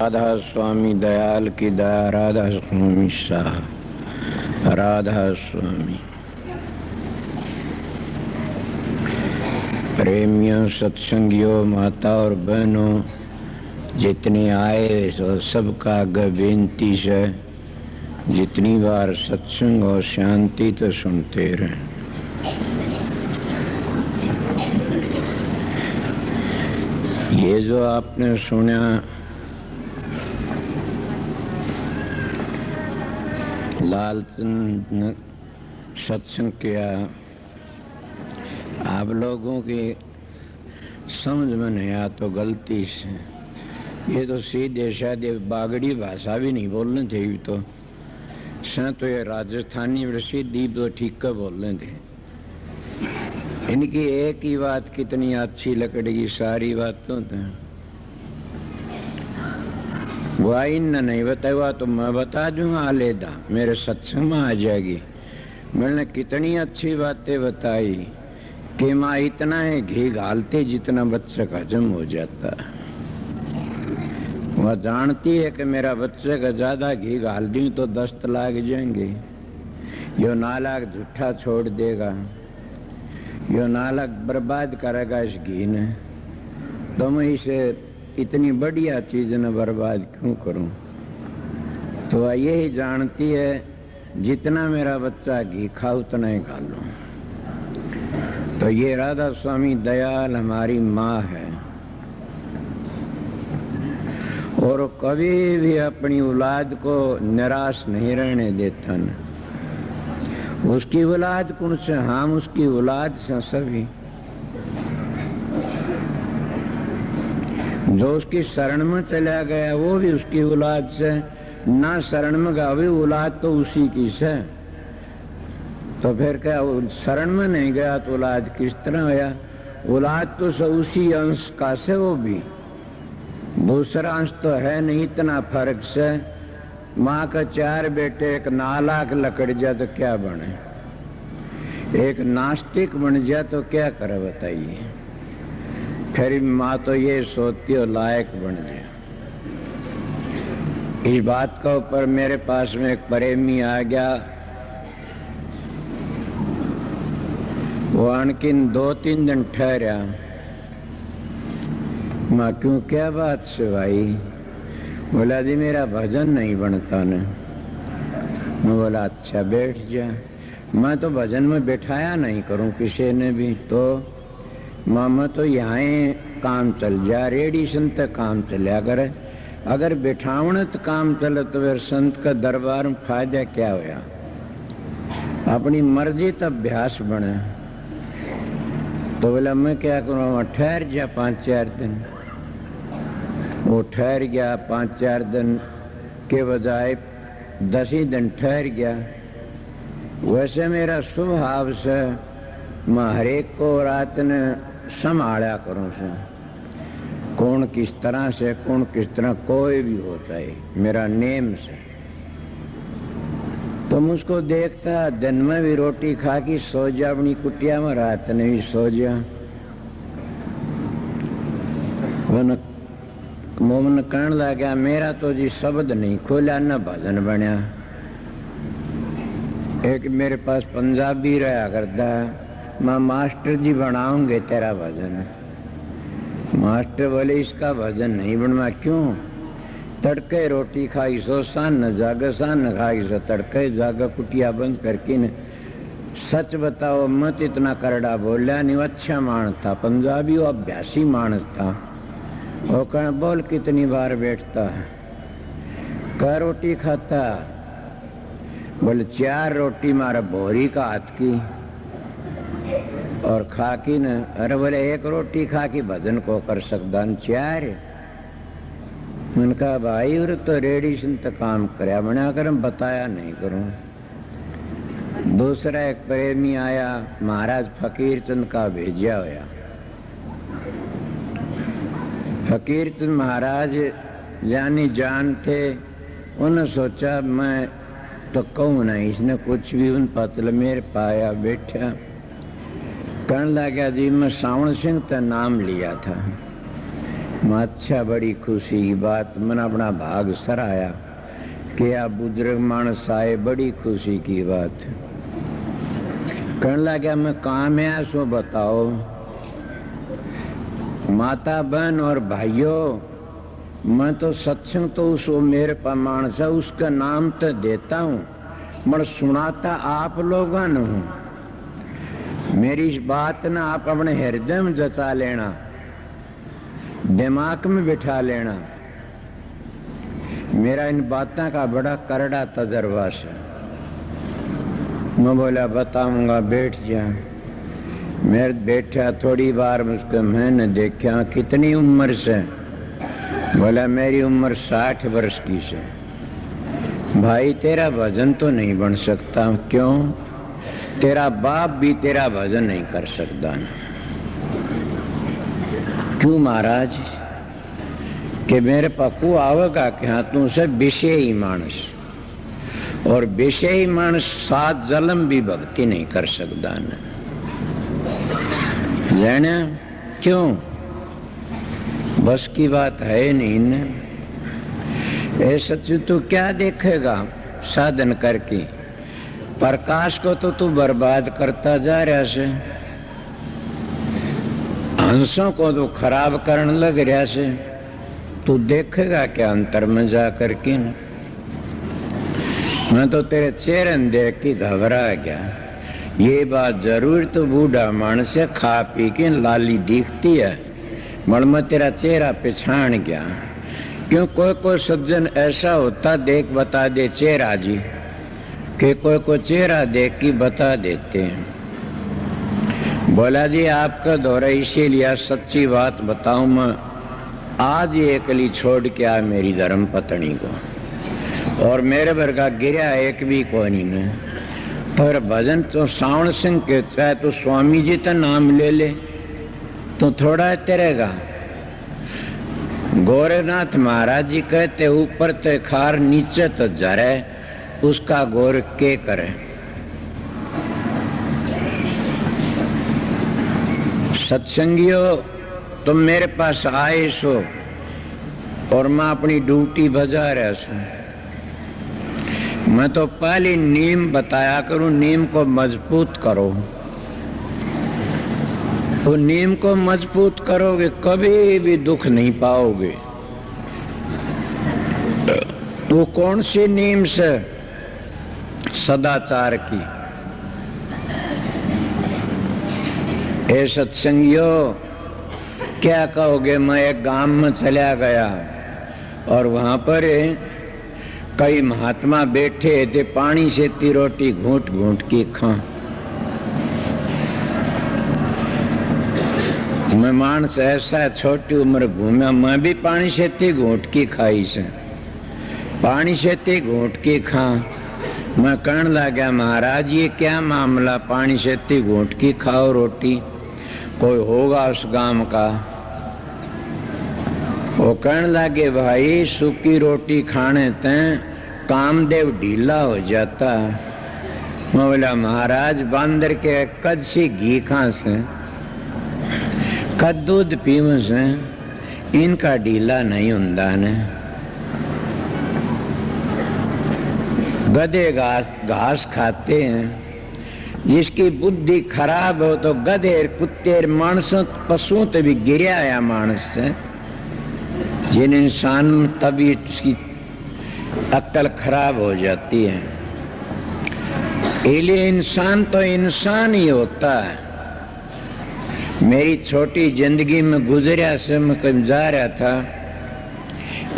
राधा स्वामी दयाल की दया, राधा स्वामी शाह, राधा स्वामी। प्रेमियों, सत्संगियों, माता और बहनों, जितने आए सो सबका बेनती से जितनी बार सत्संग और शांति तो सुनते रहे। ये जो आपने सुना लालचंद ने सत्संग किया, आप लोगों की समझ में नहीं आया तो गलती से। ये तो सीधे साधे बागड़ी भाषा भी नहीं बोलने थे, तो ये राजस्थानी प्रसिद्धि तो ठीक का बोलने थे। इनकी एक ही बात कितनी अच्छी लकड़ेगी, सारी बातों तो वह इन नहीं बताया तो मैं बता दूंगा आलेदा, मेरे सत्संग में आ जाएगी। मैंने कितनी अच्छी बातें बताई कि माँ इतना है घी घालते जितना बच्चे का हजम हो जाता है। वह जानती है कि मेरा बच्चे का ज्यादा घी घाल दूं तो दस्त लाग जाएंगे, यो नालाक झूठा छोड़ देगा, यो नालाक बर्बाद करेगा इस घी ने, तो मैं इसे इतनी बढ़िया चीज न बर्बाद क्यों करूं। तो वह यही जानती है जितना मेरा बच्चा घी खा उतना ही खा लो। तो ये राधा स्वामी दयाल हमारी माँ है और कभी भी अपनी औलाद को निराश नहीं रहने देता न। उसकी औलाद कौन से, हम उसकी औलाद से सभी। जो उसकी शरण में चला गया वो भी उसकी औलाद से, ना शरण में गया भी औलाद तो उसी की से। तो फिर क्या शरण में नहीं गया तो औलाद किस तरह गया? औलाद तो उसी अंश का से, वो भी दूसरा अंश तो है नहीं। इतना फर्क से माँ का 4 बेटे, एक नालाक लकड़ जाए तो क्या बने, एक नास्तिक बन जाए तो क्या करे बताइए। फिर माँ तो ये सोचती हो लायक बन जाए। इस बात का ऊपर मेरे पास में एक प्रेमी आ गया, वो अनकिन 2-3 दिन ठहरा। माँ क्यों, क्या बात से भाई? बोला जी मेरा भजन नहीं बनता न। मैं बोला अच्छा बैठ जा। मैं तो भजन में बैठाया नहीं करूं किसी ने भी, तो मामा तो यहाँ काम चल जा, रेडी संत काम चलिया करे। अगर बैठावण काम चले तो फिर संत का दरबार में फायदा क्या होया? अपनी मर्जी तब अभ्यास बने। तो बोला मैं क्या करूँ, ठहर जा 5-4 दिन। वो ठहर गया 5-4 दिन के बजाय 10 ही दिन ठहर गया। वैसे मेरा स्वभाव से मैं हरेक को रात ने संभाला करूं से, कौन किस तरह से, कौन किस तरह, कोई भी होता है मेरा नेम से। तो मुझको देखता दिन में भी रोटी खा के सो जा अपनी कुटिया में, रात ने भी सो जा। मोमन कहने लगा मेरा तो जी शब्द नहीं खोला न भजन बनया। एक मेरे पास पंजाबी रहा करता, मैं मास्टर जी बनाऊंगे तेरा भजन। मास्टर बोले इसका भजन नहीं बनवा। क्यों? तड़के रोटी खाई सो सान जाग, सान खाई सो तड़के जाग, कुटिया बंद करके न। सच बताओ मत इतना करड़ा बोलिया नहीं, अच्छा मानस था, पंजाबी वो अभ्यासी मानस था। वो कहना बोल कितनी बार बैठता है, क्या रोटी खाता? बोले 4 रोटी मारा भोरी का हाथ की और खा की न। अरे बोले 1 रोटी खा की भजन को कर सकता न, 4? मैंने कहा भाई और तो रेडी संत काम कराया, बना कर बताया नहीं करूं। दूसरा एक प्रेमी आया, महाराज फकीर चंद का भेजा होया। फकीर चंद महाराज जानी जान थे। उन्होंने सोचा मैं तो कहूँ नहीं, इसने कुछ भी उन पतल मेरे पाया बैठा। कहने लगा जी मैं सावण सिंह का नाम लिया था, अच्छा बड़ी खुशी की बात, मन अपना भाग सराया कि आप बुजुर्ग मानस आए, बड़ी खुशी की बात। कहने लगा मैं कहाँ में आ सो बताओ। माता बहन और भाइयों, मैं तो सत्संग तो उस मेरे पर मानस है उसका नाम तो देता हूँ, मगर सुनाता आप लोगों ने हूँ। मेरी इस बात ना आप अपने हृदय में जता लेना, दिमाग में बिठा लेना। मेरा इन बातों का बड़ा करड़ा तजर्बा है। मैं बोला बताऊंगा, बैठ जा। मेरे बैठा थोड़ी बार मुझको मैंने देखा कितनी उम्र से, बोला मेरी उम्र 60 वर्ष की से। भाई तेरा भजन तो नहीं बन सकता। क्यों? तेरा बाप भी तेरा भजन नहीं कर सकता ना। क्यों महाराज? कि मेरे पक्कू आवेगा कि हाँ तू से विषय ही मानस, और विषय ही मानस 7 जन्म भी भक्ति नहीं कर सकता ना। जाना क्यों? बस की बात है नहीं ना। ऐसा तू क्या देखेगा साधन करके? प्रकाश को तो तू बर्बाद करता जा रहा से, हंसों को तो खराब करने लग रहा से। तू देखेगा क्या अंतर में जा करके? मैं तो तेरे चेहरे देख के घबरा गया। ये बात जरूर तो बूढ़ा मानस से खा पी के लाली दिखती है, मगर मैं तेरा चेहरा पहचान गया। क्यों? कोई कोई सज्जन ऐसा होता देख बता दे चेहरा जी, कि कोई चेहरा देख के बता देते हैं। बोला जी आपका दौरा इसीलिए, सच्ची बात बताऊं, मैं आज ये अकेली छोड़ के आ मेरी धर्म पत्नी को, और मेरे वर्गा गिरा एक भी कोई नहीं। पर भजन तो सावण सिंह के चाहे तो स्वामी जी का नाम ले ले तो थोड़ा तेरेगा। गोरखनाथ महाराज जी कहते ऊपर ते खार नीचे तो जरे, उसका गौर के करे। सत्संगियों तुम मेरे पास आए सो और मैं अपनी ड्यूटी बजा रहा सो। मैं तो पहले नीम बताया करूं, नीम को मजबूत करो। तो नीम को मजबूत करोगे कभी भी दुख नहीं पाओगे। वो कौन सी नीम से? सदाचार की। ए सत्संगियों क्या कहोगे? मैं एक गांव में चला गया और वहां पर कई महात्मा बैठे थे, पानी से ती रोटी घूंट घूंट की खा। मैं मानस ऐसा छोटी उम्र घूमा, मैं भी पानी से ती घूंट की खाई से, पानी से ती घूंट की खा। मैं कहने लगा महाराज ये क्या मामला, पानी से ती घूंट की खाओ रोटी, कोई होगा उस गांव का? वो कहने लगे भाई सूखी रोटी खाने ते कामदेव ढीला हो जाता। मैं बोला महाराज बंदर के कद से घी खा से, कद दूध पीव से, इनका ढीला नहीं होता ने। गधे घास खाते हैं, जिसकी बुद्धि खराब हो तो गधे कुत्ते मानसों पशुओं तो भी गिरा आया मानस से। जिन इंसान तभी उसकी अक्ल खराब हो जाती है। इसलिए इंसान तो इंसान ही होता है। मेरी छोटी जिंदगी में गुजरा से मैं कहीं जा रहा था,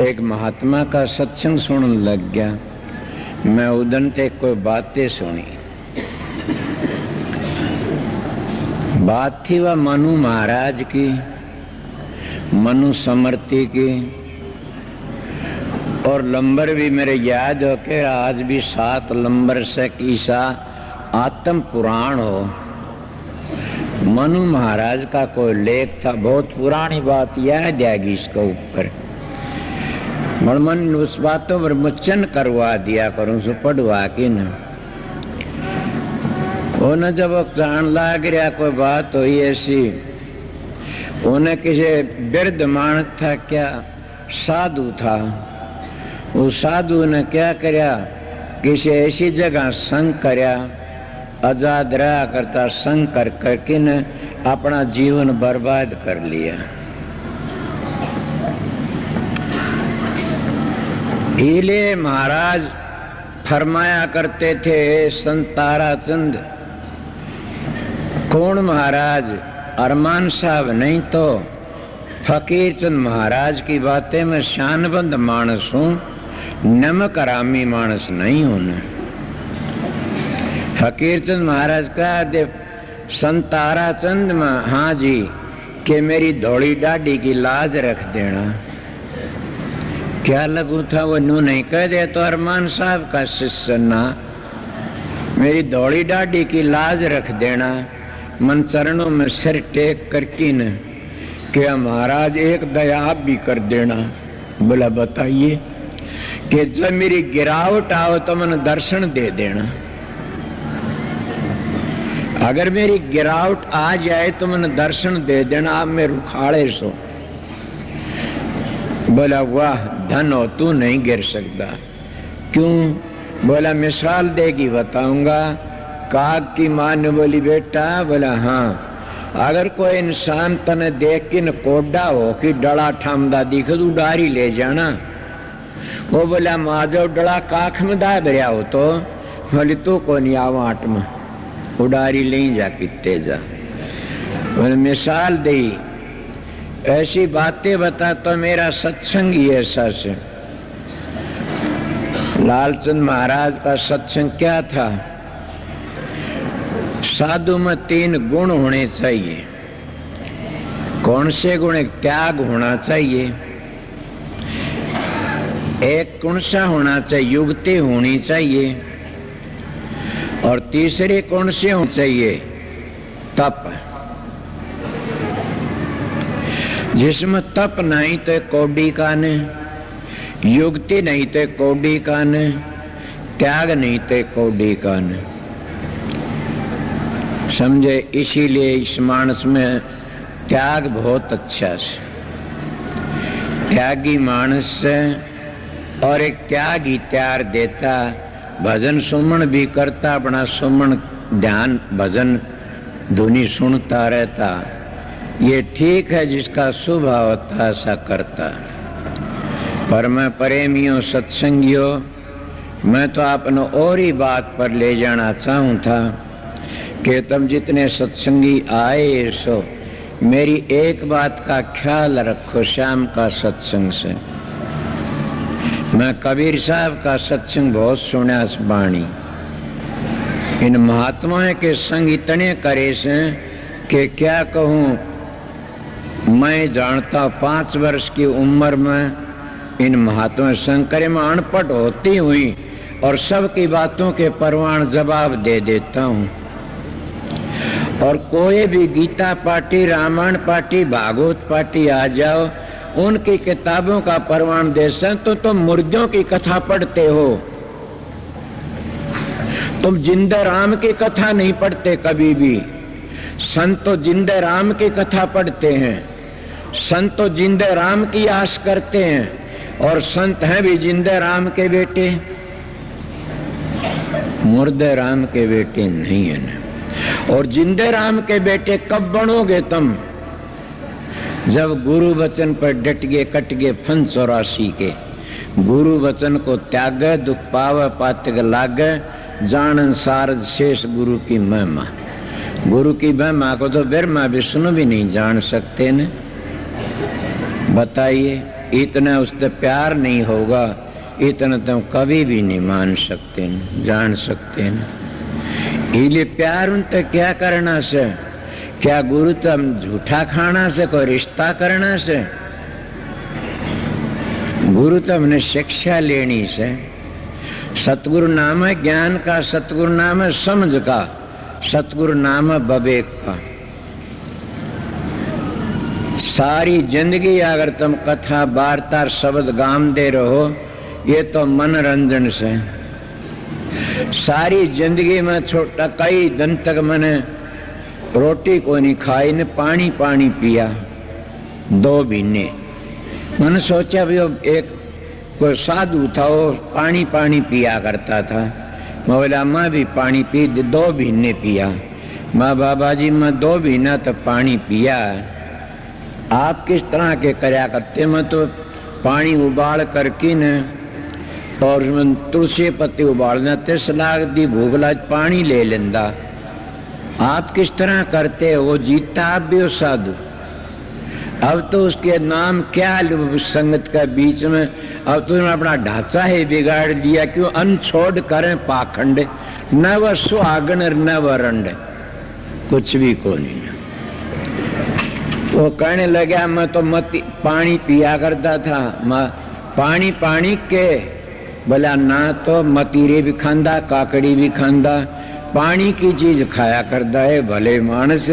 एक महात्मा का सत्संग सुनने लग गया। मैं उधर से कोई बातें सुनी। बात थी वह मनु महाराज की, मनु समर्थी की, और लंबर भी मेरे याद हो के आज भी 7 लंबर से ईसा आत्म पुराण हो। मनु महाराज का कोई लेख था, बहुत पुरानी बात याद आएगी इसके ऊपर। मन उस बातों पर मुचन करवा दिया करूं सो पढ़वा के न। वो न जब जान लाग रहा कोई बात हुई ऐसी, उन्हें किसी वृद्ध मानस था, क्या साधु था, उस साधु ने क्या करया, किसी ऐसी जगह संग करया, आजाद रहा करता संग कर करके ने अपना जीवन बर्बाद कर लिया। हीले महाराज फरमाया करते थे, संत ताराचंद। कौन महाराज? अरमान साहब नहीं तो फकीर चंद महाराज की बातें में शानबंद मानस हूँ, नमक हरामी मानस नहीं हूँ। फकीर चंद महाराज कहा दे संत ताराचंद में, हाँ जी, कि मेरी धौड़ी डाडी की लाज रख देना। क्या लगू था वो नू नहीं कह दे तो अरमान साहब का शिष्य ना, मेरी धौड़ी डाडी की लाज रख देना। मन चरणों में सिर टेक करके न क्या महाराज एक दया आप भी कर देना। बोला बताइए। कि जब मेरी गिरावट आओ तो मन दर्शन दे देना। अगर मेरी गिरावट आ जाए तो मन दर्शन दे देना, आप में रुखाड़े सो। बोला वाह धन हो, तू नहीं गिर सकता। क्यों? बोला मिसाल देगी बताऊंगा। काग की मां ने बोली बेटा, बोला हाँ, अगर कोई इंसान तने देख के न कोडा हो कि डला ठामदा दिखे तो उडारी ले जाना। वो बोला माँ जो डला काख में दा भरिया हो तो बोली तू को नहीं आवा आट में उडारी ले जा कितने जा। बोले मिसाल दी, ऐसी बातें बता तो मेरा सत्संग ही ऐसा से। लालचंद महाराज का सत्संग क्या था? साधु में 3 गुण होने चाहिए। कौन से गुण? एक त्याग होना चाहिए, एक कौन सा होना चाहिए? युक्ति होनी चाहिए, और तीसरे कौन से होनी चाहिए? तप। जिसमें तप नहीं तो कौडी कान, युक्ति नहीं तो कौडी कान, त्याग नहीं तो कौडी कान। समझे? इसीलिए इस मानस में त्याग बहुत अच्छा है। त्यागी मानस से और एक त्याग ही त्यार देता, भजन सुमन भी करता, अपना सुमन ध्यान भजन धुनी सुनता रहता। ये ठीक है, जिसका स्वभाव होता ऐसा करता। पर मैं प्रेमियों सत्संगियों, मैं तो आपने और ही बात पर ले जाना चाहूँ था कि तुम जितने सत्संगी आए सो मेरी एक बात का ख्याल रखो। शाम का सत्संग से मैं कबीर साहब का सत्संग बहुत सुना बाणी। इन महात्माओं के संग इतने करे से कि क्या कहूँ। मैं जानता 5 वर्ष की उम्र में इन महात्मा शंकर में अनपढ़ होती हुई और सबकी बातों के परवान जवाब दे देता हूँ। और कोई भी Gita party, Ramayana party, Bhagwat party आ जाओ, उनकी किताबों का परवान दे तो तुम मुर्दों की कथा पढ़ते हो, तुम जिंदे राम की कथा नहीं पढ़ते कभी भी। संत तो जिंदे राम की कथा पढ़ते हैं, संत तो जिंदे राम की आस करते हैं, और संत हैं भी जिंदे राम के बेटे, मुर्दे राम के बेटे नहीं है ना। और जिंदे राम के बेटे कब बनोगे तुम? जब गुरु वचन पर डट गए, कट गए फन 84 के। गुरु वचन को त्याग, दुख पाव पातक लाग, जानन सारद शेष गुरु की महिमा। गुरु की महिमा को तो ब्रह्मा विष्णु भी नहीं जान सकते न। बताइए, इतना उससे प्यार नहीं होगा, इतना तुम कभी भी नहीं मान सकते न, जान सकते न। इसलिए प्यार उनसे क्या करना से? क्या गुरु तुम झूठा खाना से, कोई रिश्ता करना से? गुरु तुमने शिक्षा लेनी से। सतगुरु नाम है ज्ञान का, सतगुरु नाम है समझ का, सतगुरु नाम है विवेक का। सारी जिंदगी अगर तुम कथा वार्ता शब्द गामदे रहो, ये तो मनोरंजन से। सारी जिंदगी में छोटा कई दिन तक मैंने रोटी को नहीं खाई, ने पानी पानी पिया। 2 महीने। मैंने सोचा भी एक कोई साधु था, वो पानी पानी पिया करता था। मैं बोला मैं भी पानी पी 2 महीने पिया। माँ बाबा जी मैं 2 महीना तो पानी पिया, आप किस तरह के करया करते? मैं तो पानी उबाल करके न और तुलसी पत्ती उबालना 30 लाख दी भूख लाज पानी ले लेंदा। आप किस तरह करते हो? वो जीता आप भी हो साधु। अब तो उसके नाम क्या संगत का बीच में, अब तो अपना ढांचा ही बिगाड़ दिया। क्यों अन्न छोड़ करें पाखंड, न वह सुहागन न वह रंड, कुछ भी को नहीं। वो कहने लगा मैं तो पानी पिया करता था, मैं पानी पानी के बोला ना तो मतीरे भी खांदा काकड़ी भी खांदा, पानी की चीज खाया करता है भले मानस।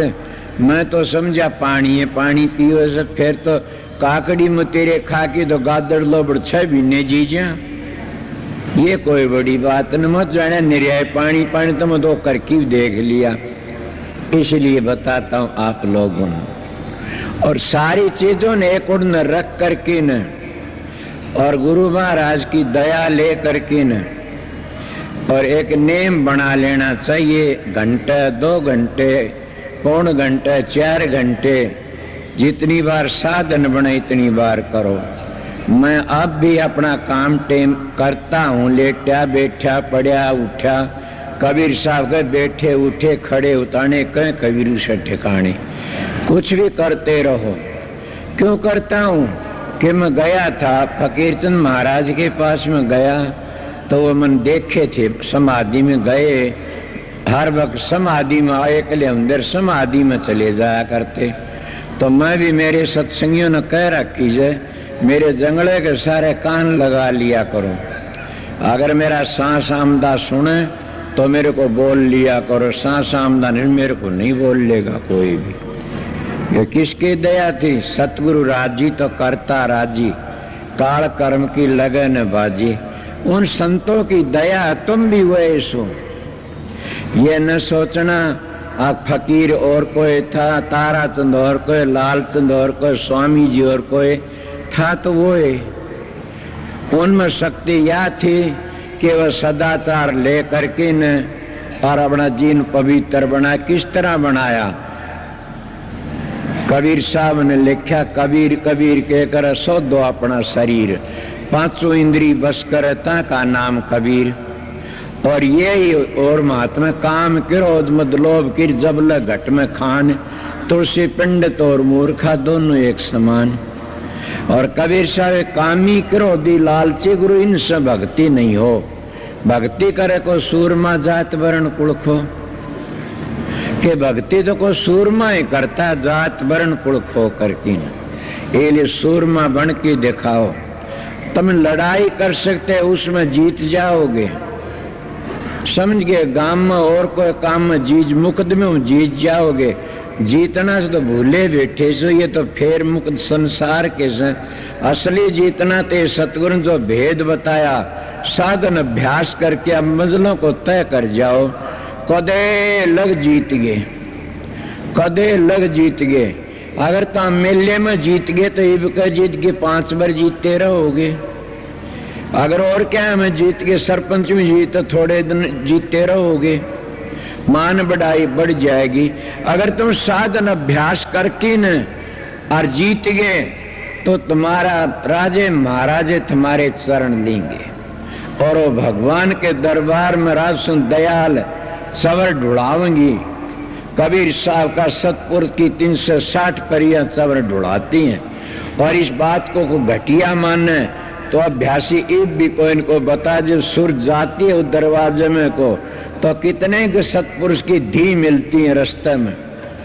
मैं तो समझा पानी है, पानी पियो से फिर तो काकड़ी मतीरे खा के तो गादड़ लोबड़ 6 महीने जी जा, ये कोई बड़ी बात न। मत जाने निर्याय पानी पानी तो मैं 2 करके देख लिया, इसलिए बताता हूँ आप लोगों ने। और सारी चीजों ने एक उड़ न रख करके न और गुरु महाराज की दया ले करके न और एक नेम बना लेना चाहिए। घंटे 2 घंटे पौन घंटे 4 घंटे जितनी बार साधन बने इतनी बार करो। मैं अब भी अपना काम टेम करता हूँ, लेटा बैठा पड़ा उठा। कबीर साहब के बैठे उठे खड़े उतारने कहीं कबीर से ठिकाने, कुछ भी करते रहो। क्यों करता हूँ कि मैं गया था फकीरचंद महाराज के पास में गया तो वो मन देखे थे समाधि में गए, हर वक्त समाधि में आए के लिए अंदर समाधि में चले जाया करते। तो मैं भी मेरे सत्संगियों ने कह रखी है मेरे जंगले के सारे कान लगा लिया करो, अगर मेरा सांस आमदा सुने तो मेरे को बोल लिया करो, सांस आमदा नहीं मेरे को नहीं बोल लेगा कोई भी। ये किसकी दया थी? सतगुरु राजी तो करता राजी, काल कर्म की लगन बाजी। उन संतों की दया तुम भी हुए सो। ये न सोचना आप फकीर और कोई था, ताराचंद और कोई, लालचंद और कोई, स्वामी जी और कोई था, तो वो है। उनमें शक्ति यह थी कि वह सदाचार ले करके न और अपना जीवन पवित्र बना। किस तरह बनाया? कबीर साहब ने लिखा, कबीर कबीर के कर सो दो अपना शरीर, 5 इंद्री बस करता का नाम कबीर। और ये और महात्मा काम क्रोध मद लोभ किर जबल घट में खान, तुलसी पंडित और मूर्खा दोनों एक समान। और कबीर साहब कामी क्रोधी लालची गुरु इनसे भक्ति नहीं हो, भक्ति करे को सूरमा जात वर्ण कुल खो, के भक्ति तो को सूरमा ही करता जात वर्ण कुल खो करके न। ये लिए सूरमा बन के दिखाओ, तुम लड़ाई कर सकते उसमें जीत जाओगे, समझ गए? गांव में और कोई काम में जीत मुकदमे में जीत जाओगे, जीतना से तो भूले बैठे सो, ये तो फेर मुक्त संसार के से। असली जीतना तो सतगुरु जो भेद बताया, साधन अभ्यास करके अब मंजिलों को तय कर जाओ। कदे लग जीत गए, कदे लग जीत गए। अगर तुम मेले में जीत गए तो इबका जीत के 5 बार जीतते रहोगे। अगर और क्या में जीत के सरपंच में जीत तो थोड़े दिन जीतते रहोगे, मान बढ़ाई बढ़ जाएगी। अगर तुम साधन अभ्यास करके न और जीत गए तो तुम्हारा राजे महाराजे तुम्हारे चरण लेंगे और वो भगवान के दरबार में राजसुन दयाल सवर ढुड़ावेंगी। कबीर साहब का सतपुर की 360 परियां सवर ढुड़ाती हैं। और इस बात को घटिया माने तो अभ्यासी ईब भी कोई इनको बता, जब सुर जाती है उस दरवाजे में को तो कितने के सतपुरुष की धी मिलती है रास्ते में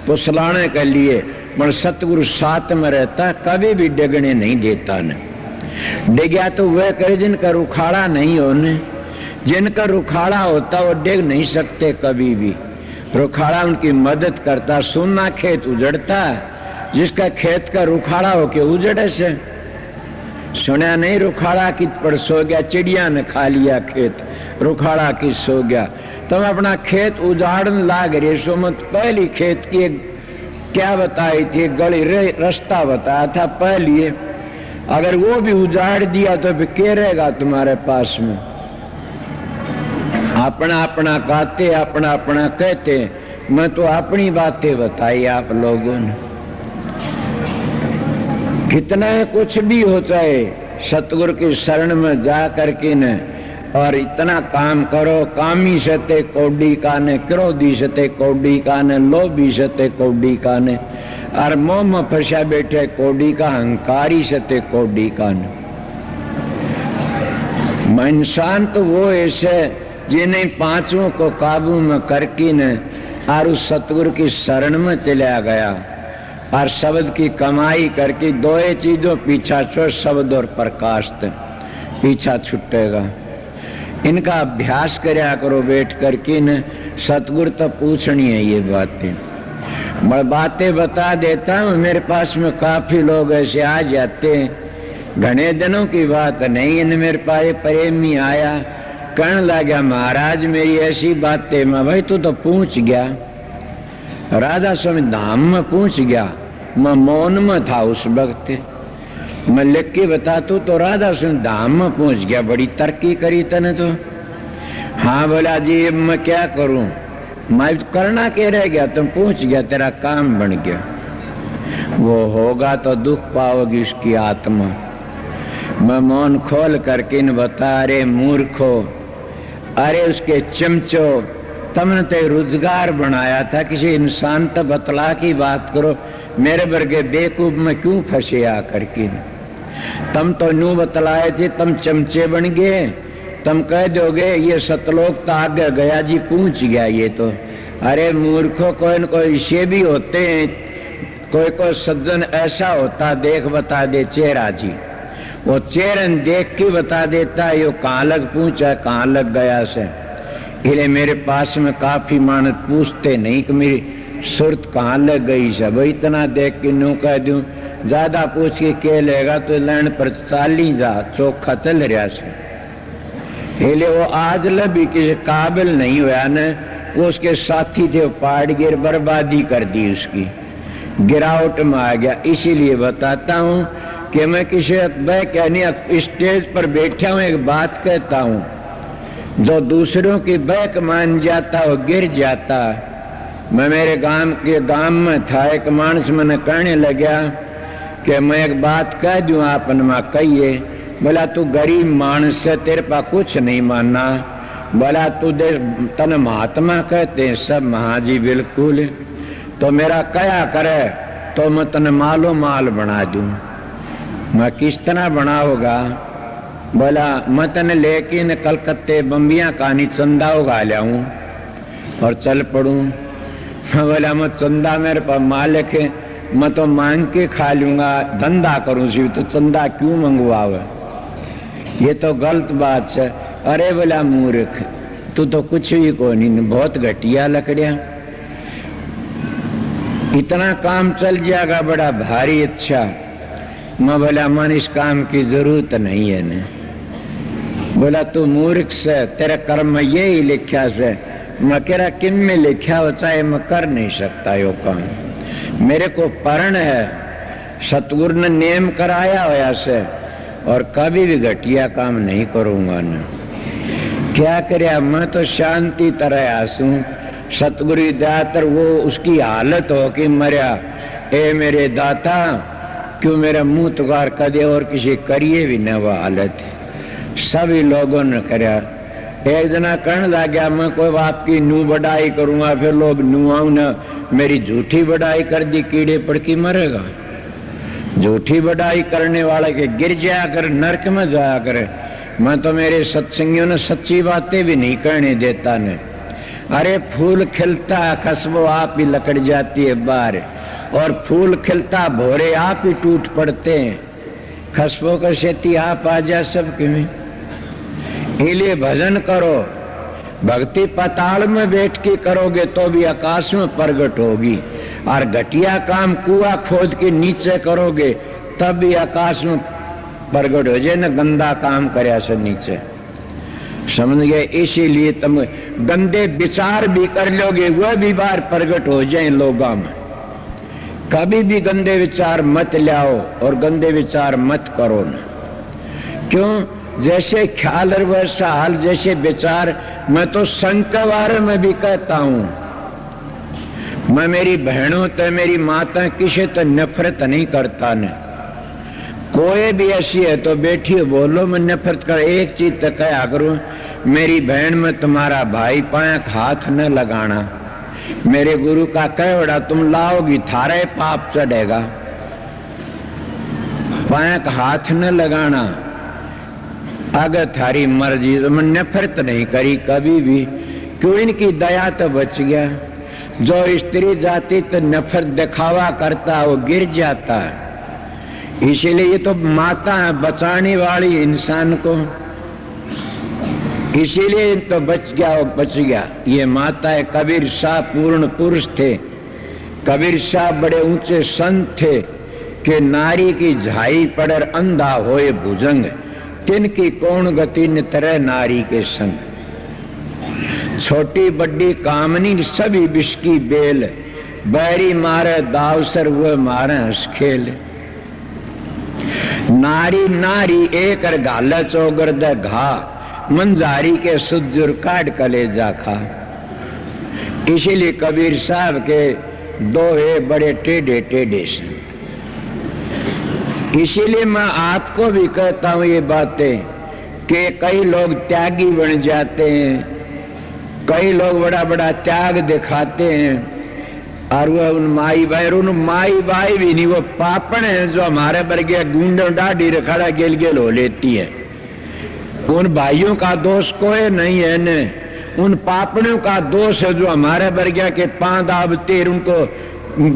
पुसलाने के लिए। पर सतगुरु साथ में रहता, कभी भी डिगने नहीं देता न। डिग्या तो वह करे जिनका रुखाड़ा नहीं होने, जिनका रुखाड़ा होता वो डिग नहीं सकते कभी भी। रुखाड़ा उनकी मदद करता। सुनना खेत उजड़ता, जिसका खेत का रुखाड़ा हो के उजड़े से। सुना नहीं रुखाड़ा कित पर सो गया, चिड़िया ने खा लिया खेत, रुखाड़ा किस सो गया। तुम अपना खेत उजाड़न लाग रहे सो मत, पहली खेत की क्या बताई थी? गली रास्ता बताया था पहले, अगर वो भी उजाड़ दिया तो फिर क्या रहेगा तुम्हारे पास में? अपना अपना गाते, अपना अपना कहते, मैं तो अपनी बातें बताई आप लोगों ने। कितना कुछ भी होता है, सतगुरु की शरण में जा करके न और इतना काम करो। कामी सते कौडी काने, क्रोधी सते कौडी काने, लोभी सते कौडी काने, और मोह में फंसा बैठे कौडी का, अहंकारी सते कौडी काने। इंसान तो वो ऐसे जिन्हें पांचों को काबू में करके न और उस सतगुरु की शरण में चला गया और शब्द की कमाई करके दो चीजों पीछा छो, शब्द और प्रकाश पीछा छुटेगा। इनका अभ्यास करया करो बैठ करके न। सतगुरु तो पूछनी है ये बातें, मैं बातें बता देता हूँ। मेरे पास में काफी लोग ऐसे आ जाते हैं, घने दिनों की बात नहीं। इन मेरे पास प्रेमी आया, कहने लगा महाराज मेरी ऐसी बातें। मैं भाई तू तो पूछ गया, राधा स्वामी धाम में पूछ गया। मैं मौन में था उस वक्त, मैं लिख के बता तो राधा स्वामी धाम में पहुंच गया। बड़ी तरक्की करी तने तो। हाँ बोला जी अब मैं क्या करूं? मैं करना क्या रह गया, तुम पहुंच गया, तेरा काम बन गया। वो होगा तो दुख पाओगी उसकी आत्मा। मैं मौन खोल करके न बता, अरे मूर्खो, अरे उसके चमचो, तुमने तो रोजगार बनाया था, किसी इंसान तो बतला की बात करो। मेरे वर्गे बेकूफ में क्यों फंसे आ करके? तुम तो न्यू बतलाए थे, तुम चमचे बन गए। तुम कह दोगे ये सतलोक तो आगे गया जी, पूछ गया ये तो। अरे मूर्खों, कोई न कोई इसे भी होते हैं, कोई कोई सज्जन ऐसा होता देख बता दे चेहरा जी, वो चेहरन देख के बता देता है यो कहाँ लग पूछा, कहाँ लग गया से। इसलिए मेरे पास में काफी मानत पूछते नहीं कि मेरी सुरत कहाँ लग गई से। भाई इतना देख के न्यू कह दूं, ज्यादा पूछ के क्या लेगा तो लैंड पर चाली जा चौखा चल रहा से। इसलिए वो आज भी किसी काबिल नहीं हुआ न। वो उसके साथी थे, पाड़ गिर बर्बादी कर दी उसकी, गिरावट में आ गया। इसीलिए बताता हूँ कि मैं किसी कहनी स्टेज पर बैठा हूँ, एक बात कहता हूँ, जो दूसरों की बैक मान जाता वो गिर जाता। मैं मेरे गांव में था, एक मानस मैंने कहने लगा कि मैं एक बात कह दूं आपन मां कहिए। बोला तू गरीब मानस से, तेरे पास कुछ नहीं मानना। बोला तू तन महात्मा कहते हैं सब। महाजी बिल्कुल, तो मेरा क्या करे तो मैं तन मालो माल बना दूं। मैं किस तरह बना होगा? बोला मैं तने लेकिन कलकत्ते बम्बिया कहानी चंदा उगा लाऊं और चल पड़ूं। बोला मैं चंदा मेरे पास मालिक है, मैं तो मांग के खा लूंगा, धंधा करूं सी तो चंदा क्यों मंगवावे? ये तो गलत बात है। अरे बोला मूर्ख, तू तो कुछ भी को नहीं, बहुत घटिया लकड़िया। इतना काम चल जाएगा बड़ा भारी अच्छा। मैं बोला मन इस काम की जरूरत नहीं है न। बोला तू मूर्ख से, तेरे कर्म में ये ही लिखा से। मैं कह रहा किन में लिखा हो, चाहे मैं कर नहीं सकता यो काम। मेरे को परण है, सतगुरु ने नियम कराया होया से, और कभी भी घटिया काम नहीं करूंगा न। क्या करे, मैं तो शांति तरह आसू। सतगुरु दातर वो उसकी हालत हो कि मरिया, ए मेरे दाता क्यों मेरा मुंह तुकार कदे और किसी करिए भी न वो हालत। सभी लोगों ने करया। एक जना कहने लग गया मैं कोई आपकी नू बढ़ाई करूंगा, फिर लोग नू आऊ न मेरी झूठी बढ़ाई कर दी, कीड़े पड़ के मरेगा। झूठी बढ़ाई करने वाले के गिर जाया कर, नरक में जाया करे। मैं तो मेरे सत्संगियों ने सच्ची बातें भी नहीं कहने देता ने। अरे फूल खिलता खुशबू आप ही लकड़ जाती है बाहर, और फूल खिलता भोरे आप ही टूट पड़ते हैं। खुशबू का खेती आप आ जा सबके में। इसलिए भजन करो, भक्ति पाताल में बैठ के करोगे तो भी आकाश में प्रगट होगी, और घटिया काम कुआ खोद के नीचे करोगे तब भी आकाश में प्रगट हो जाए। न गंदा काम करया से नीचे, समझ गए? इसीलिए तुम गंदे विचार भी कर लोगे वह भी बाहर प्रगट हो जाए लोगों में। कभी भी गंदे विचार मत लाओ और गंदे विचार मत करो न। क्यों? जैसे ख्याल और वैसा हाल, जैसे विचार। मैं तो संकवार में भी कहता हूं, मैं मेरी बहनों तो मेरी माता किसी तो नफरत नहीं करता न। कोई भी ऐसी है तो बैठी बोलो, मैं नफरत कर। एक चीज तो कहा करूं, मेरी बहन में तुम्हारा भाई पाया हाथ न लगाना। मेरे गुरु का कहवड़ा तुम लाओगी थारे पाप चढ़ेगा। पाया हाथ न लगाना, अगर थारी मर्जी। तो मैं नफरत नहीं करी कभी भी। क्यों? इनकी दया तो बच गया। जो स्त्री जाति तो नफरत दिखावा करता वो गिर जाता है। इसीलिए ये तो माता है बचाने वाली इंसान को, इसीलिए तो बच गया वो बच गया। ये माता है। कबीर शाह पूर्ण पुरुष थे। कबीर शाह बड़े ऊंचे संत थे कि नारी की झाई पड़र अंधा होए भुजंग, तिनकी कौन गति न तरह नारी के संग। छोटी बड़ी कामनी सभी विष की बेल, बैरी मारे दावसर वो मारे हंस खेल। नारी नारी एक गाल चौगर द घा, मंजारी के सुजुर काट कलेजा खा। इसीलिए कबीर साहब के दोहे बड़े टेढ़े टेढ़े से। इसीलिए मैं आपको भी कहता हूं ये बातें कि कई लोग त्यागी बन जाते हैं, कई लोग बड़ा बड़ा त्याग दिखाते हैं, और वह उन माई भाई भी नहीं, वो पापण है जो हमारे वर्गीय गुंडों डाढ़ी रखड़ा गेल गेल हो लेती है। उन भाइयों का दोष कोई नहीं है न, उन पापड़ों का दोष है जो हमारे वर्गीय के पांव दाबते, उनको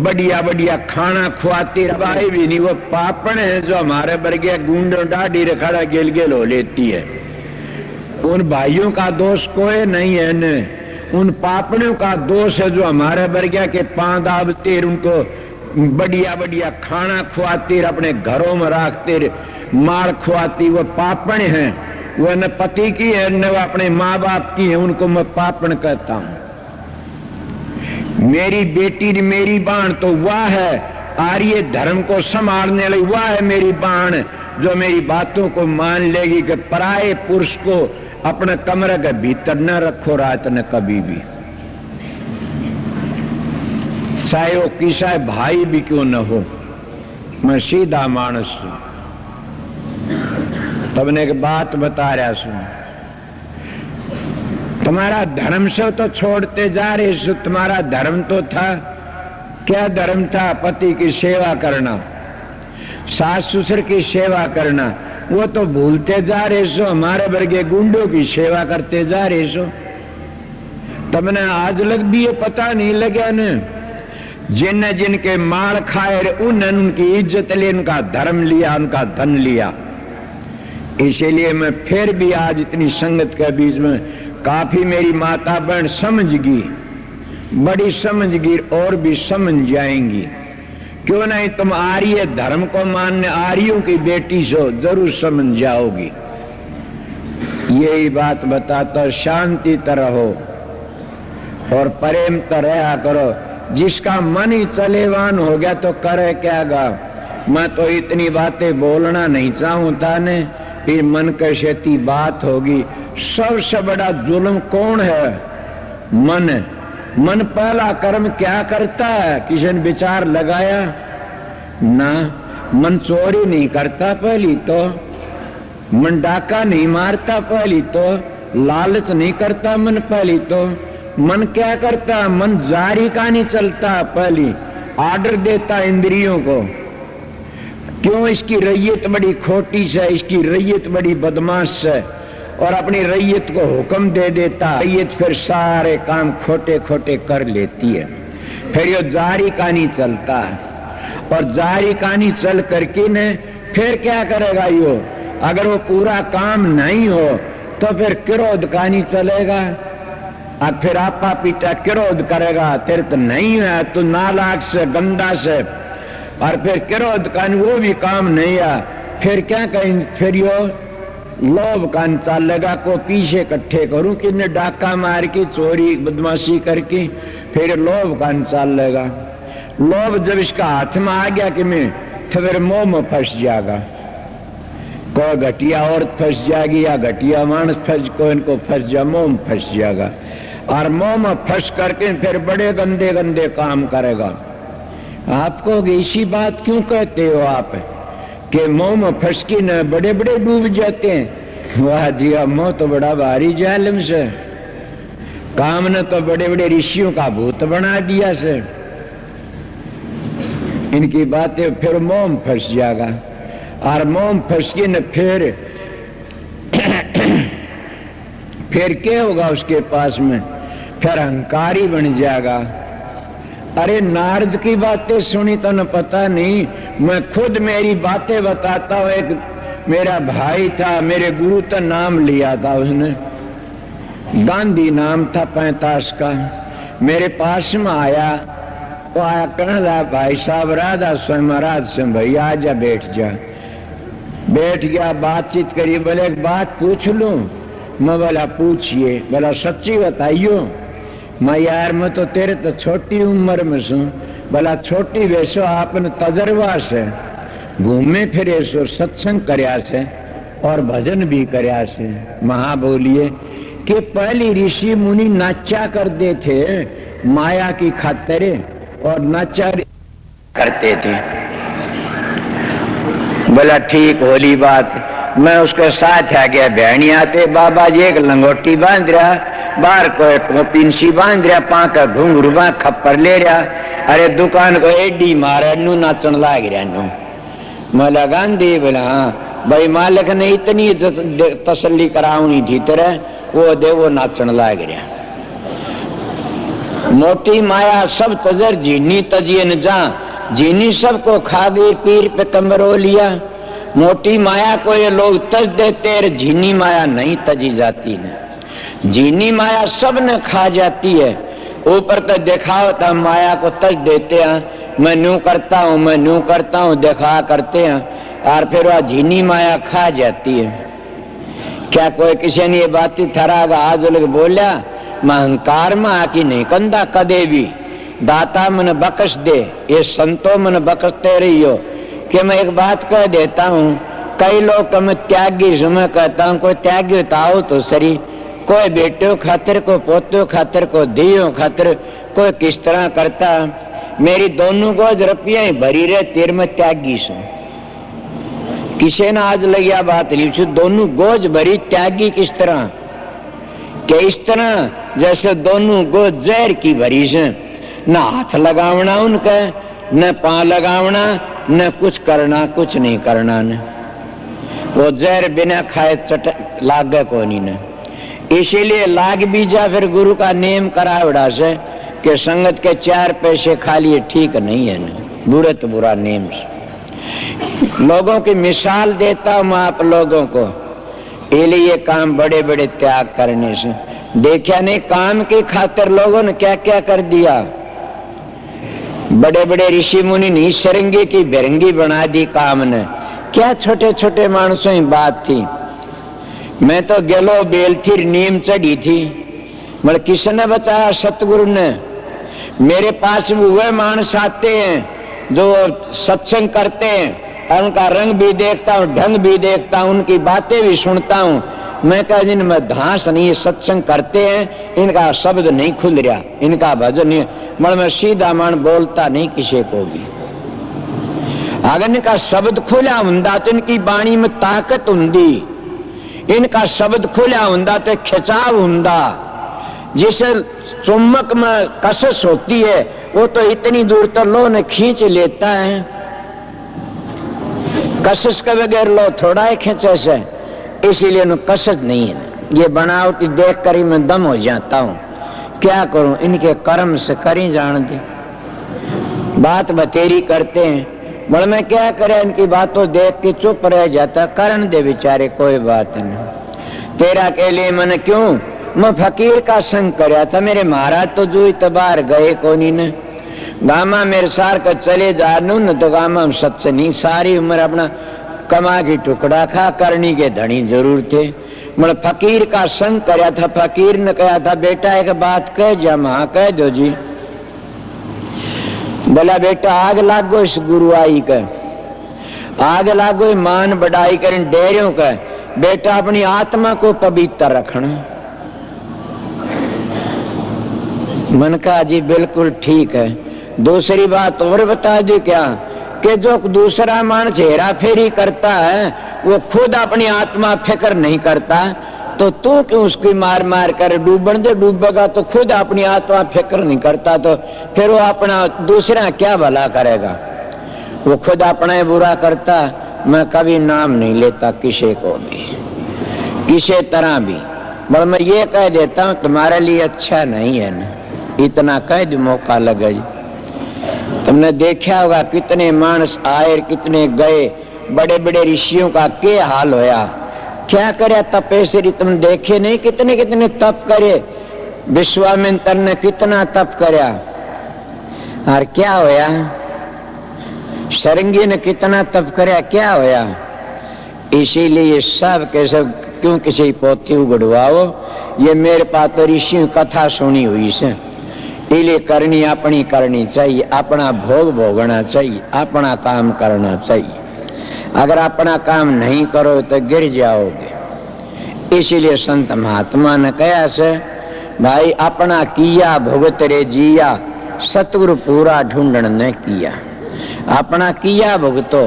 बढ़िया बढ़िया खाना खुआती भाई भी नहीं, वो पापण है जो हमारे वर्गीय गुंडों डाढ़ी रखड़ा गेल गेल हो लेती है। उन भाइयों का दोष कोई नहीं है न, उन पापड़ों का दोष है जो हमारे वर्गीय के पांव दाबते, उनको बढ़िया बढ़िया खाना खुआती, अपने घरों में रखते, मार खुआती, वो पापण है। वह न पति की है न अपने माँ बाप की है, उनको मैं पापण कहता हूं। मेरी बेटी मेरी बाण तो वह है आर्य धर्म को संभालने वाली, वह है मेरी बाण जो मेरी बातों को मान लेगी कि पराये पुरुष को अपने कमरे के भीतर न रखो रात न कभी भी, चाहे वो किसा भाई भी क्यों न हो। मैं सीधा मानस हूं, तुमने एक बात बता रहा सुन। तुम्हारा धर्म से तो छोड़ते जा रहे सो, तुम्हारा धर्म तो था क्या? धर्म था पति की सेवा करना, सास ससुर की सेवा करना, वो तो भूलते जा रहे सो। हमारे वर्गे गुंडों की सेवा करते जा रहे सो। तुमने आज लग भी ये पता नहीं लगा न, जिन जिनके मार खाए उन्होंने उनकी इज्जत ले, उनका धर्म लिया, उनका धन लिया। इसीलिए मैं फिर भी आज इतनी संगत के बीच में काफी मेरी माता बहन समझ गई, बड़ी समझ गई और भी समझ जाएंगी। क्यों नहीं? तुम आर्य धर्म को मानने आर्यों की बेटी सो, जरूर समझ जाओगी। यही बात बताता, शांति तरह हो और प्रेम तरह करो। जिसका मन ही चलेवान हो गया तो करे क्या गा। मैं तो इतनी बातें बोलना नहीं चाहूंता ने, फिर मन कैसी बात होगी। सबसे बड़ा जुल्म कौन है? मन। मन पहला कर्म क्या करता है? किसी ने विचार लगाया ना? मन चोरी नहीं करता पहली तो, मन डाका नहीं मारता पहली तो, लालच नहीं करता मन पहली तो। मन क्या करता? मन जारी का नहीं चलता पहली, आर्डर देता इंद्रियों को। क्यों? इसकी रैयत बड़ी खोटी से, इसकी रैयत बड़ी बदमाश है, और अपनी रैयत को हुक्म दे देता। रैयत फिर सारे काम खोटे खोटे कर लेती है। फिर ये जारी का नहीं चलता है, और जारी का नहीं चल करके ने फिर क्या करेगा यो? अगर वो पूरा काम नहीं हो तो फिर क्रोध का नहीं चलेगा, अब फिर आपा पीटा क्रोध करेगा। तेरे तो नहीं है, तू नालायक से गंदा से, और फिर क्रोध का वो भी काम नहीं है। फिर क्या कहें? फिर यो लोभ का चलेगा, को पीछे इकट्ठे करूं कि ने डाका मार के चोरी बदमाशी करके, फिर लोभ का चलेगा। लोभ जब इसका हाथ में आ गया कि मैं तो फिर मोह में फंस जाएगा। कोई घटिया औरत फंस जाएगी या घटिया मानस फंस को इनको फंस जा, मोह में फंस जाएगा और मोह में फंस करके फिर बड़े गंदे गंदे काम करेगा। आपको इसी बात क्यों कहते हो आप कि मोह में फंस के न बड़े बड़े डूब जाते हैं? वाह जी, मोह तो बड़ा भारी जालिम से, काम ने तो बड़े बड़े ऋषियों का भूत बना दिया से। इनकी बातें फिर मोह में फंस जाएगा और मोह में फंस के न फिर क्या होगा उसके पास में? फिर अहंकारी बन जाएगा। अरे नारद की बातें सुनी तो न पता नहीं, मैं खुद मेरी बातें बताता हूँ। एक मेरा भाई था, मेरे गुरु का नाम लिया था उसने, गांधी नाम था 45 का। मेरे पास में आया, वो आया कहने लगा भाई साहब राधा स्वयं महाराज से भैया आजा बैठ जा। बैठ गया, बातचीत करी। बोले एक बात पूछ लूं? मैं बोला पूछिए। बोला सच्ची बताइयो। मैं यार मैं तो तेरे तो छोटी उम्र में सू। बोला छोटी वैसो आपने तजर्बा से घूमे फिरे सो, सत्संग करया से और भजन भी करया से। महा बोलिए कि पहली ऋषि मुनि नाचा करते थे माया की खातिर और नाचा करते थे। बोला ठीक होली बात। मैं उसके साथ आ गया। बहनी आते बाबा जी एक लंगोटी बांध रहा, बाहर को पिंसी बांध रहा, पाका घुंघरू खप्पर ले रहा। अरे दुकान को एडी मारा नू नाचन लाग रहा नू। मैं गांधी बोला हाँ भाई मालिक ने इतनी तसल्ली करावनी थी तेरे, वो दे वो नाचन लाग रहा। मोटी माया सब तजर जीनी तजिए न जा, जीनी सबको खा गई, पीर पे कमरो लिया। मोटी माया को ये लोग तज देते, झीनी माया नहीं तजी जाती न। झीनी माया सब ने खा जाती है, ऊपर तो दिखावता माया को तज देते हैं। मैं न्यू करता हूँ, मैं न्यू करता हूँ, दिखा करते हैं और फिर वह झीनी माया खा जाती है। क्या कोई किसी ने ये बात थरागा आज लोग बोलिया मैं अहंकार में आकी नहीं कंदा कदे भी दाता मन बकस दे, ये संतो मन बकसते रही हो। कि मैं एक बात कह देता हूँ, कई लोग मैं त्यागी हूँ, मैं कहता हूँ कोई त्यागी होता हो तो सही, कोई बेटो खातिर, को पोतो खातिर, को दियो खातिर, कोई किस तरह करता। मेरी दोनों गोज रुपया भरी रहे तेर में त्यागी सु। किसी ने आज लगिया बात लिखी दोनों गोज भरी त्यागी किस तरह के? इस तरह जैसे दोनों गोज जहर की भरी से, न हाथ लगावना उनका, न पांव लगावना, न कुछ करना, कुछ नहीं करना न। वो जहर बिना खाए चट लागे को नहीं न। इसीलिए लाग भी जा फिर गुरु का नेम करावड़ा से कि संगत के 4 पैसे खा लिए ठीक नहीं है न, बुरे तो बुरा नेम से। लोगों की मिसाल देता हूं मैं आप लोगों को, इसलिए काम बड़े बड़े त्याग करने से। देखा नहीं काम की खातिर लोगों ने क्या क्या कर दिया। बड़े बड़े ऋषि मुनि नहीं सरंगी की बिरंगी बना दी काम ने। क्या छोटे छोटे मानसों की बात थी। मैं तो गेलो बेलथीर नीम चढ़ी थी, मतलब किसने बताया? सतगुरु ने। मेरे पास वह मानस आते हैं जो सत्संग करते हैं और उनका रंग भी देखता हूँ, ढंग भी देखता हूँ, उनकी बातें भी सुनता हूँ। मैं कह जिनमें धांस नहीं, सत्संग करते हैं, इनका शब्द नहीं खुल रहा, इनका भजन नहीं, मतलब मैं सीधा मन बोलता नहीं किसी को भी। अगर इनका शब्द खुला हुंदा तो इनकी बाणी में ताकत हुंदी, इनका शब्द खुला हुंदा तो खिंचाव हुंदा। जिसे चुम्बक में कसस होती है वो तो इतनी दूर तक लो ने खींच लेता है, कसस के बगैर लो थोड़ा ही खींचे से, इसीलिए न कसस नहीं है। ये बनावटी देख कर ही मैं दम हो जाता हूँ। क्या करूं, इनके कर्म से करी जान दे। बात बतेरी करते हैं, बड़ मैं क्या करे, इनकी बातों देख के चुप रह जाता। करण दे बेचारे, कोई बात नहीं। तेरा के लिए मन क्यों? मैं फकीर का संग करया था, मेरे महाराज तो जो इतबार गए कोनी ने। गामा मेरे सार का चले जा न तो गामा हम सत्य नहीं, सारी उम्र अपना कमा की टुकड़ा खा, करनी के धनी जरूर थे। मतलब फकीर का संग करया था। फकीर ने कहा था बेटा एक बात कह जा। हाँ कह दो जी। बोला बेटा आग लागो इस गुरु आई कर, आग लागो मान बढ़ाई कर डेरियों का, बेटा अपनी आत्मा को पवित्र रखना। मन का जी बिल्कुल ठीक है। दूसरी बात और बता दी क्या कि जो दूसरा मानस हेरा फेरी करता है वो खुद अपनी आत्मा फिक्र नहीं करता, तो तू क्यों उसकी मार मार कर डूबन दे, डूबेगा तो खुद अपनी आत्मा फिक्र नहीं करता तो फिर वो अपना दूसरा क्या भला करेगा, वो खुद अपना ही बुरा करता। मैं कभी नाम नहीं लेता किसी को भी, किसी तरह भी, पर मैं ये कह देता हूँ तुम्हारे लिए अच्छा नहीं है ना, इतना कह दो मौका लगे। तुमने देखा होगा कितने मानस आए कितने गए, बड़े बड़े ऋषियों का क्या हाल होया, क्या करे तपेश्वरी, तुम देखे नहीं कितने कितने तप करे, विश्वामित्र ने कितना तप करया और क्या होया, सरंगी ने कितना तप करया, क्या होया। इसीलिए सब के सब क्यों किसी पोथी उगड़वाओ, ये मेरे पास तो ऋषि कथा सुनी हुई से, इसलिए करनी अपनी करनी चाहिए, अपना भोग भोगना चाहिए, अपना काम करना चाहिए। अगर अपना काम नहीं करो तो गिर जाओगे। इसीलिए संत महात्मा ने कहा से भाई अपना किया भुगत रे जिया, सतगुरु पूरा ढूंढन ने किया। अपना किया भुगतो,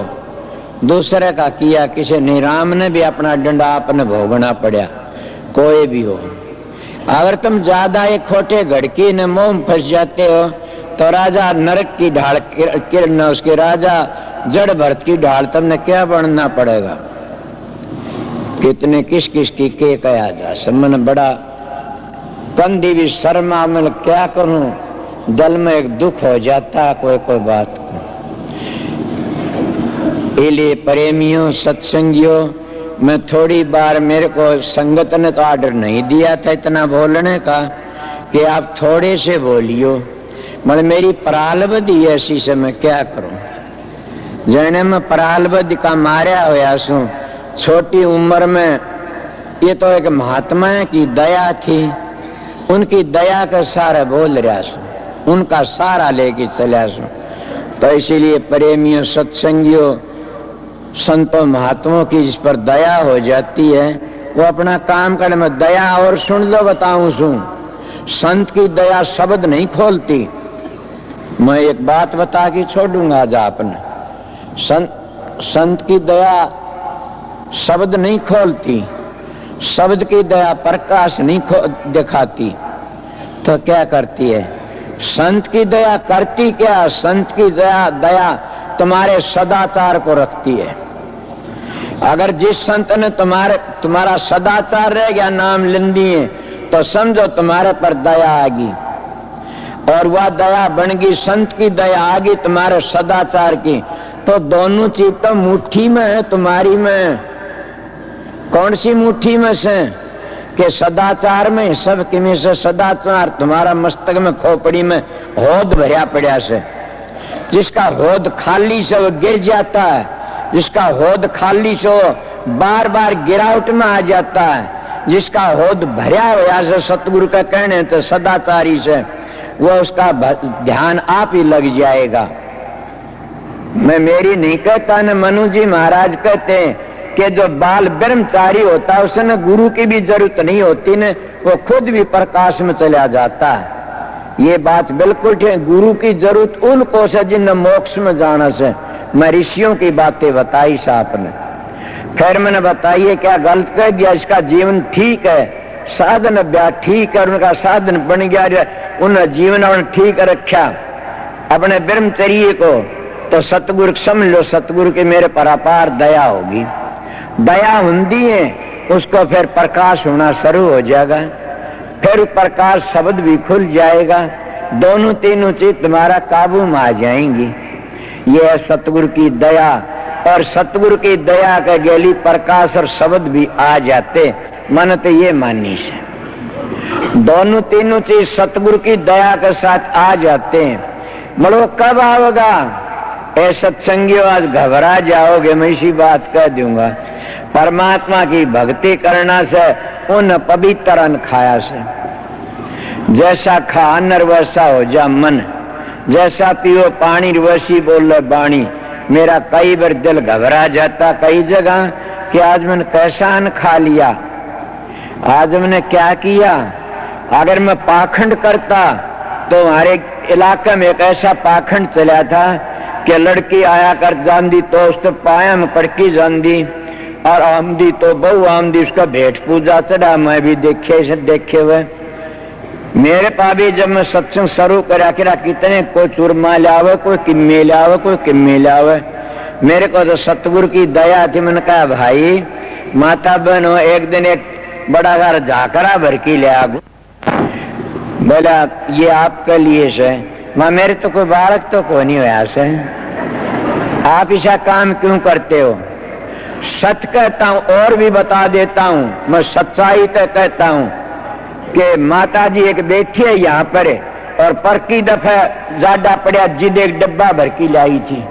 दूसरे का किया किसी नहीं। राम ने भी अपना डंडा अपने भोगना पड़ा, कोई भी हो। अगर तुम ज्यादा एक खोटे घड़की ने मोह में फंस जाते हो तो राजा नरक की ढाल किरण, उसके राजा जड़ भरत की ढाल तुमने क्या बनना पड़ेगा। कितने किस किस की के कहा जा समन बड़ा कंदी भी शर्मा, मैं क्या करूं, दिल में एक दुख हो जाता कोई कोई बात को। इसलिए प्रेमियों सत्संगियों, मैं थोड़ी बार, मेरे को संगत ने तो आर्डर नहीं दिया था इतना बोलने का कि आप थोड़े से बोलियो, मगर मेरी परालबद्धि ऐसी से मैं क्या करूं। जैने मैं परालबद्धि का मारा होया सू छोटी उम्र में, ये तो एक महात्मा की दया थी, उनकी दया के सारे बोल रहा सू, उनका सारा लेके चला सू। तो इसीलिए प्रेमियों सत्संगियों संतों महात्माओं की जिस पर दया हो जाती है वो अपना काम करने में दया। और सुन लो बताऊं सुन, संत की दया शब्द नहीं खोलती। मैं एक बात बता के छोड़ूंगा आज आपने, संत की दया शब्द नहीं खोलती, शब्द की दया प्रकाश नहीं दिखाती, तो क्या करती है संत की दया करती क्या। संत की दया तुम्हारे सदाचार को रखती है। अगर जिस संत ने तुम्हारा सदाचार रह गया, नाम लें दिए, तो समझो तुम्हारे पर दया आ गई, और वह दया बन गई संत की दया आ गई तुम्हारे सदाचार की। तो दोनों चीज तो मुट्ठी में है तुम्हारी में। कौन सी मुट्ठी में से कि सदाचार में, सब की में से सदाचार तुम्हारा मस्तक में खोपड़ी में होद भरिया पड़ा से। जिसका होद खाली से वो गिर जाता है, जिसका होद खाली से वो बार बार गिरावट में आ जाता है, जिसका होद भरिया हुआ से सतगुरु का कहने तो सदाचारी से, वो उसका ध्यान आप ही लग जाएगा। मैं मेरी नहीं कहता न, मनु जी महाराज कहते हैं कि जो बाल ब्रह्मचारी होता है उसने गुरु की भी जरूरत नहीं होती न, वो खुद भी प्रकाश में चला जाता है। ये बात बिल्कुल ठीक। गुरु की जरूरत उनको से जिन मोक्ष में जाना से। मैं ऋषियों की बातें बताई साहब ने, खैर मैंने बताइए क्या गलत कह दिया। इसका जीवन ठीक है, साधन ब्याह ठीक है, उनका साधन बन गया, उन्होंने जीवन ठीक रखा अपने ब्रह्मचर्य को, तो सतगुरु समझ लो सतगुरु की मेरे पर अपार दया होगी। दया होती है उसको फिर प्रकाश होना शुरू हो जाएगा, फिर प्रकाश शब्द भी खुल जाएगा, दोनों तीनों चीज तुम्हारा काबू में आ जाएंगी। यह है सतगुरु की दया, और सतगुरु की दया के गेली प्रकाश और शब्द भी आ जाते। मन तो ये मानी से दोनों तीनों चीज सतगुरु की दया के साथ आ जाते हैं। बोलो कब आओगा? ऐ सत्संगियों आज घबरा जाओगे, मैं इसी बात कह दूंगा। परमात्मा की भक्ति करना से उन पवित्र अन्न खाया से, जैसा खा अन्न वैसा हो जा मन। जैसा पियो पानी वैसी बोले बाणी। मेरा कई बार दिल घबरा जाता कई जगह कि आज मैंने कैसा अन्न खा लिया, आज मैंने क्या किया। अगर मैं पाखंड करता तो हमारे इलाके में एक ऐसा पाखंड चला था कि लड़की आया कर जांदी तो उसको पाया में पड़की जांदी और आमदी तो बहु आमदी उसका भेंट पूजा चढ़ा। मैं भी देखे हुए मेरे पा भी जब मैं सत्संग शुरू करा कितने कोई चूरमा लावे, कोई किम्मे लावे, कोई किम्मे लावे। मेरे को तो सतगुरु की दया थी। मैंने कहा भाई माता बहनों एक दिन एक बड़ा घर झाकरा भर की ले आगू। बोला ये आपके लिए से। माँ मेरे तो कोई बालक तो कोई नहीं हुआ से, आप ऐसा काम क्यों करते हो। सच कहता हूं और भी बता देता हूं, मैं सच्चाई तो कहता हूं कि माता जी एक बैठी है यहाँ पर और पर की दफा ज्यादा पड़ा जिद एक डब्बा भर की लाई थी।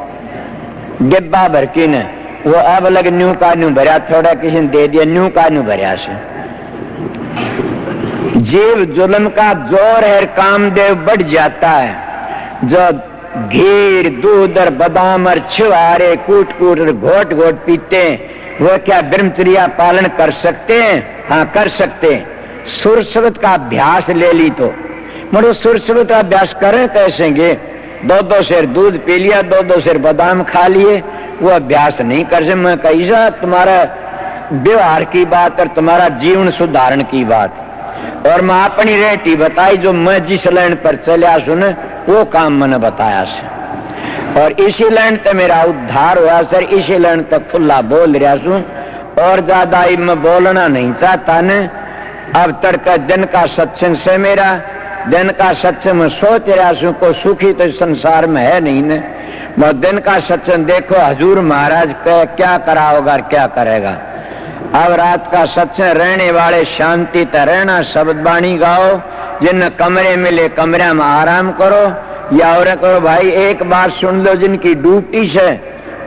डिब्बा भर की ने वो अब लग न्यू का न्यू भरा, थोड़ा किसी ने दे दिया न्यू का न्यू भरा से। जीव जुल्म का जोर है, कामदेव बढ़ जाता है। जब घीर दूध और बादाम और छुआरे कूट कूट और घोट घोट पीते वो क्या ब्रह्मचर्या पालन कर सकते हैं? हाँ कर सकते हैं। सुरसवत का अभ्यास ले ली तो मतलब सुरसवत का अभ्यास करें कैसेंगे? दो शेर दूध पी लिया, दो शेर बादाम खा लिए, वो अभ्यास नहीं कर सकते। मैं कैसा तुम्हारा व्यवहार की बात और तुम्हारा जीवन सुधारण की बात, और मैं अपनी रेटी बताई जो मैं जिस लाइन पर चलिया सुन वो काम मैंने बताया से। और इसी लाइन तक मेरा उद्धार हुआ सर, इसी लाइन तक खुला बोल रहा सू और ज्यादा मैं बोलना नहीं चाहता न। अब तक दिन का सत्संग से मेरा दिन का सत्संग में सोच रहा सू को सुखी तो संसार में है नहीं न। मैं दिन का सत्संग देखो हजूर महाराज क्या करा होगा क्या करेगा। अब रात का सत्संग रहने वाले शांति तो रहना, शब्द बाणी गाओ, जिन कमरे मिले कमरे में आराम करो या और करो। भाई एक बात सुन लो, जिनकी ड्यूटी से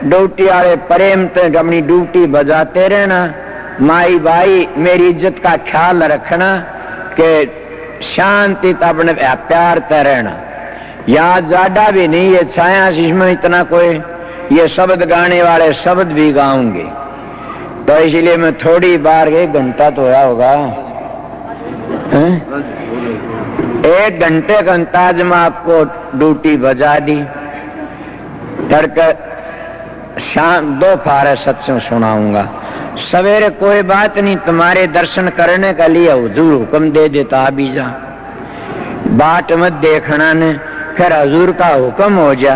ड्यूटी वाले प्रेम तो अपनी ड्यूटी बजाते रहना। माई भाई मेरी इज्जत का ख्याल रखना कि शांति तो अपने प्यार तो रहना। यहाँ ज्यादा भी नहीं ये छाया इसमें इतना कोई ये शब्द गाने वाले शब्द भी गाऊंगे तो इसलिए मैं थोड़ी बार 1 घंटा तो होया होगा, 1 घंटे का अंदाज में आपको ड्यूटी बजा दी। तड़के शाम 2 फारे सत्संग सुनाऊंगा। सवेरे कोई बात नहीं, तुम्हारे दर्शन करने के लिए हुजूर हुक्म दे देता अभी जा, बाट मत देखना ने, फिर हुजूर का हुक्म हो जा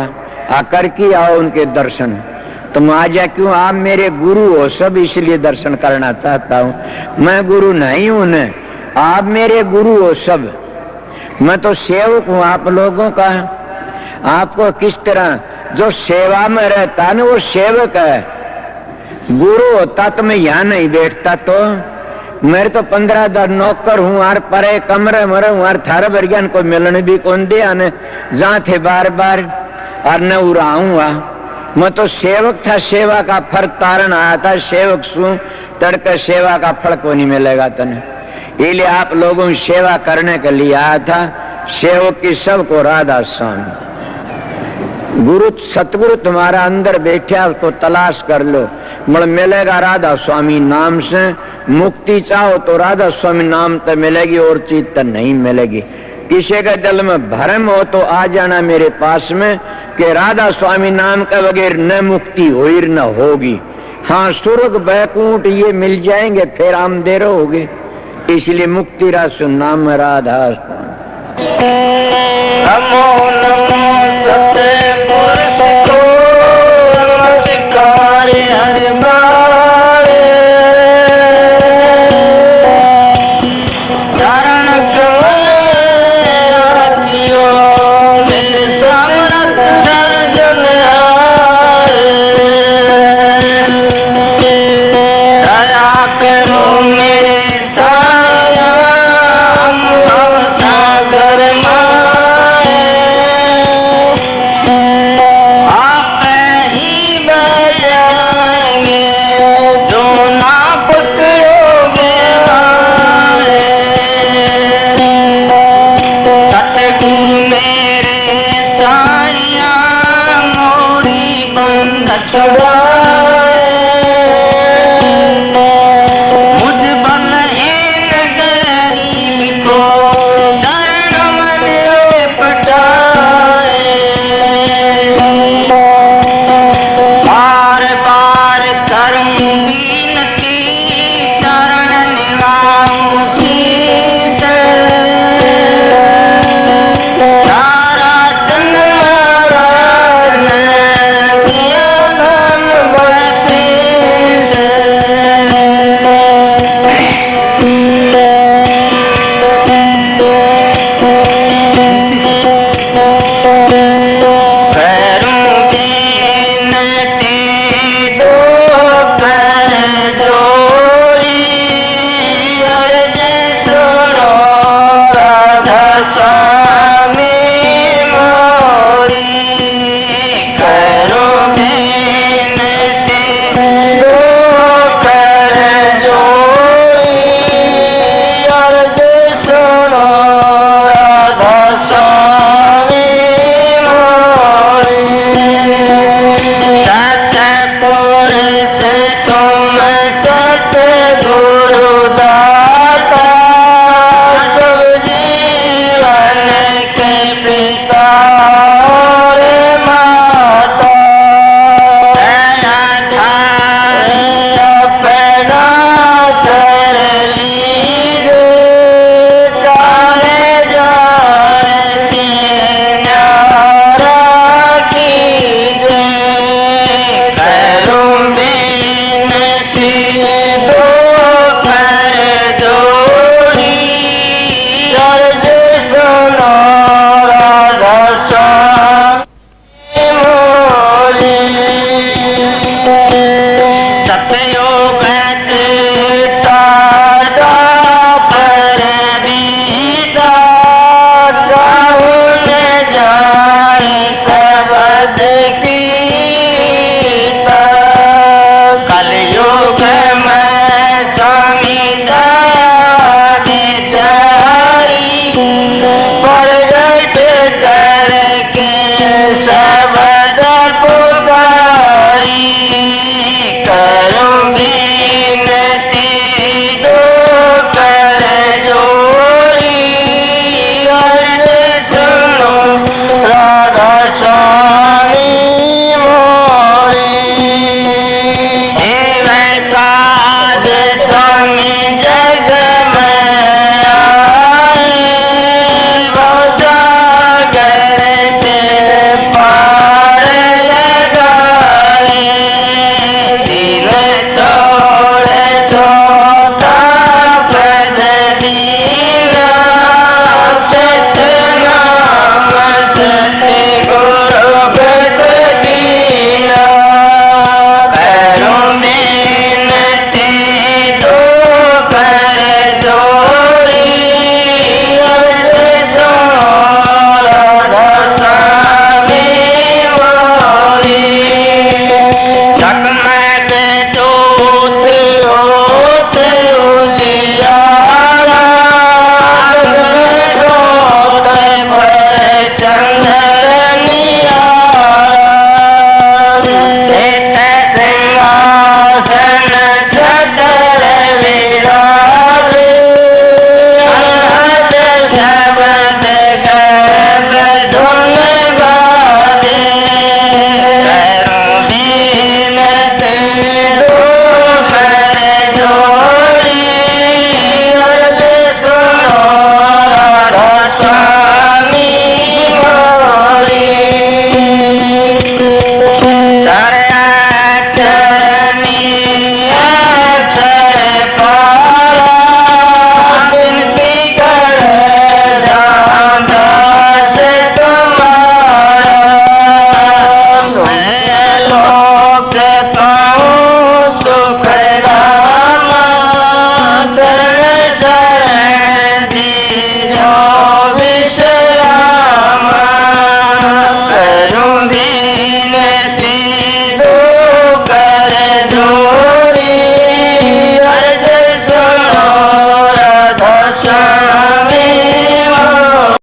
आकर की आओ उनके दर्शन। तुम आ जा क्यों? आप मेरे गुरु हो सब, इसलिए दर्शन करना चाहता हूँ। मैं गुरु नहीं हूं न, आप मेरे गुरु हो सब। मैं तो सेवक हूँ आप लोगों का। आपको किस तरह जो सेवा में रहता है ना वो सेवक है। गुरु होता तो मैं यहाँ नहीं बैठता। तो मेरे तो 15 नौकर हूँ और परे कमरे मरे हूँ और थारा बरगियान को मिलने भी कौन दिया न, जहाँ थे बार बार और न उड़ाऊंगा। मैं तो सेवक था, सेवा का फल तारण आया था, सेवक सू तड़के सेवा का फल को नहीं मिलेगा तने। इसलिए आप लोगों की सेवा करने के लिए आया था। सेवक की सबको राधा स्वामी गुरु सतगुरु तुम्हारा अंदर बैठा, उसको तलाश कर लो, मिलेगा राधा स्वामी नाम से। मुक्ति चाहो तो राधा स्वामी नाम तो मिलेगी और चीज तो नहीं मिलेगी। किसी के दिल में भ्रम हो तो आ जाना मेरे पास में कि राधा स्वामी नाम के बगैर न मुक्ति हो न होगी। हाँ स्वर्ग बैकुंठ ये मिल जाएंगे फिर हम दे रहोगे। इसलिए मुक्ति रस नाम राधा। नमो नमो सते नमस्कार हरि